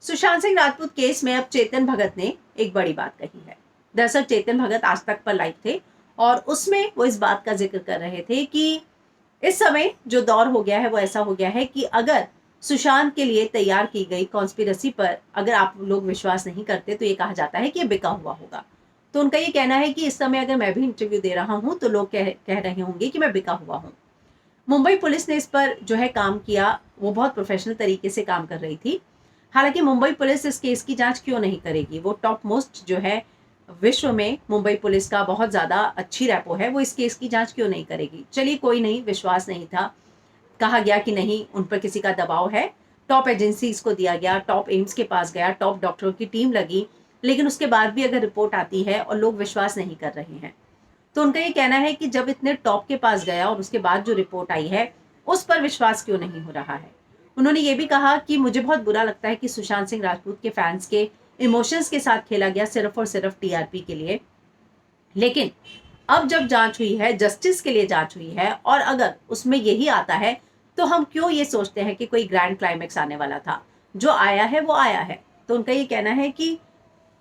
Sushant Singh Rajput case में अब चेतन भगत ने एक बड़ी बात कही है। दरअसल चेतन भगत आज तक पर लाइव थे और उसमें वो इस बात का जिक्र कर रहे थे कि इस समय जो दौर हो गया है वो ऐसा हो गया है कि अगर सुशांत के लिए तैयार की गई कॉन्स्पिरसी पर अगर आप लोग विश्वास नहीं करते तो ये कहा जाता है कि ये बिका हुआ होगा। तो उनका ये कहना है कि इस समय अगर मैं भी इंटरव्यू दे रहा हूं तो लोग कह रहे होंगे कि मैं बिका हुआ हूं। मुंबई पुलिस ने इस पर जो है काम किया, वो बहुत प्रोफेशनल तरीके से काम कर रही थी। हालांकि मुंबई पुलिस इस केस की जांच क्यों नहीं करेगी, वो टॉप मोस्ट जो है विश्व में मुंबई पुलिस का बहुत ज्यादा अच्छी रैपो है, वो इस केस की जांच क्यों नहीं करेगी। चलिए कोई नहीं, विश्वास नहीं था, कहा गया कि नहीं उन पर किसी का दबाव है, टॉप एजेंसीज को दिया गया, टॉप एम्स के पास गया, टॉप डॉक्टरों की टीम लगी, लेकिन उसके बाद भी अगर रिपोर्ट आती है और लोग विश्वास नहीं कर रहे हैं तो उनका ये कहना है कि जब इतने टॉप के पास गया और उसके बाद जो रिपोर्ट आई है उस पर विश्वास क्यों नहीं हो रहा है। उन्होंने ये भी कहा कि मुझे बहुत बुरा लगता है कि सुशांत सिंह राजपूत के फैंस के इमोशंस के साथ खेला गया सिर्फ और सिर्फ टीआरपी के लिए। लेकिन अब जब जांच हुई है, जस्टिस के लिए जांच हुई है और अगर उसमें यही आता है तो हम क्यों ये सोचते हैं कि कोई ग्रैंड क्लाइमेक्स आने वाला था। जो आया है वो आया है। तो उनका ये कहना है कि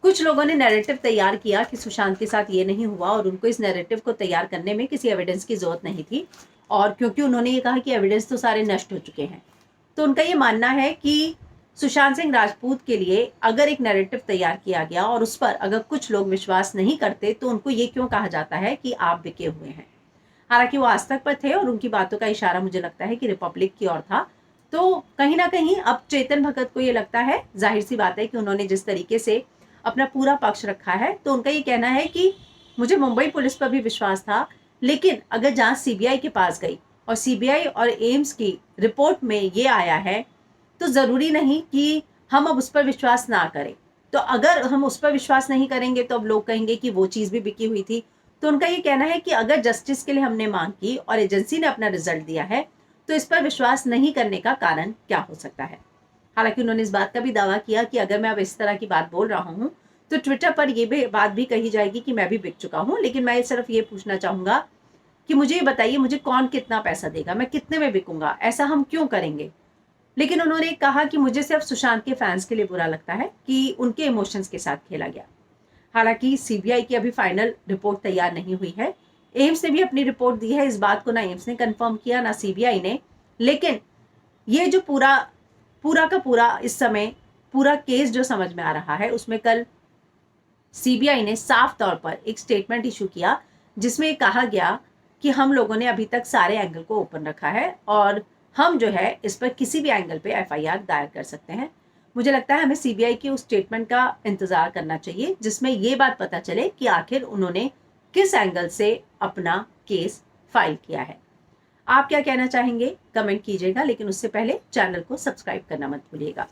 कुछ लोगों ने नैरेटिव तैयार किया कि सुशांत के साथ ये नहीं हुआ और उनको इस नैरेटिव को तैयार करने में किसी एविडेंस की जरूरत नहीं थी, और क्योंकि उन्होंने ये कहा कि एविडेंस तो सारे नष्ट हो चुके हैं, तो उनका ये मानना है कि सुशांत सिंह राजपूत के लिए अगर एक नैरेटिव तैयार किया गया और उस पर अगर कुछ लोग विश्वास नहीं करते तो उनको ये क्यों कहा जाता है कि आप बिके हुए हैं। हालांकि वो आज तक पर थे और उनकी बातों का इशारा मुझे लगता है कि रिपब्लिक की ओर था। तो कहीं ना कहीं अब चेतन भगत को ये लगता है, जाहिर सी बात है कि उन्होंने जिस तरीके से अपना पूरा पक्ष रखा है, तो उनका ये कहना है कि मुझे मुंबई पुलिस पर भी विश्वास था, लेकिन अगर जांच सीबीआई के पास गई और सीबीआई और एम्स की रिपोर्ट में ये आया है तो जरूरी नहीं कि हम अब उस पर विश्वास ना करें। तो अगर हम उस पर विश्वास नहीं करेंगे तो अब लोग कहेंगे कि वो चीज भी बिकी हुई थी। तो उनका ये कहना है कि अगर जस्टिस के लिए हमने मांग की और एजेंसी ने अपना रिजल्ट दिया है तो इस पर विश्वास नहीं करने का कारण क्या हो सकता है। हालांकि उन्होंने इस बात का भी दावा किया कि अगर मैं अब इस तरह की बात बोल रहा हूं तो ट्विटर पर यह भी बात भी कही जाएगी कि मैं भी बिक चुका हूं, लेकिन मैं सिर्फ ये पूछना चाहूंगा कि मुझे ये बताइए मुझे कौन कितना पैसा देगा, मैं कितने में बिकूंगा, ऐसा हम क्यों करेंगे। लेकिन उन्होंने कहा कि मुझे सिर्फ सुशांत के फैंस के लिए बुरा लगता है कि उनके इमोशंस के साथ खेला गया। हालांकि सीबीआई की अभी फाइनल रिपोर्ट तैयार नहीं हुई है। एम्स ने भी अपनी रिपोर्ट दी है, इस बात को ना एम्स ने कंफर्म किया ना सीबीआई ने। लेकिन ये जो पूरा पूरा का पूरा इस समय पूरा केस जो समझ में आ रहा है उसमें कल सीबीआई ने साफ तौर पर एक स्टेटमेंट इशू किया जिसमें कहा गया कि हम लोगों ने अभी तक सारे एंगल को ओपन रखा है और हम जो है इस पर किसी भी एंगल पे एफआईआर दायर कर सकते हैं। मुझे लगता है हमें सीबीआई की उस स्टेटमेंट का इंतजार करना चाहिए जिसमें ये बात पता चले कि आखिर उन्होंने किस एंगल से अपना केस फाइल किया है। आप क्या कहना चाहेंगे कमेंट कीजिएगा, लेकिन उससे पहले चैनल को सब्सक्राइब करना मत भूलिएगा।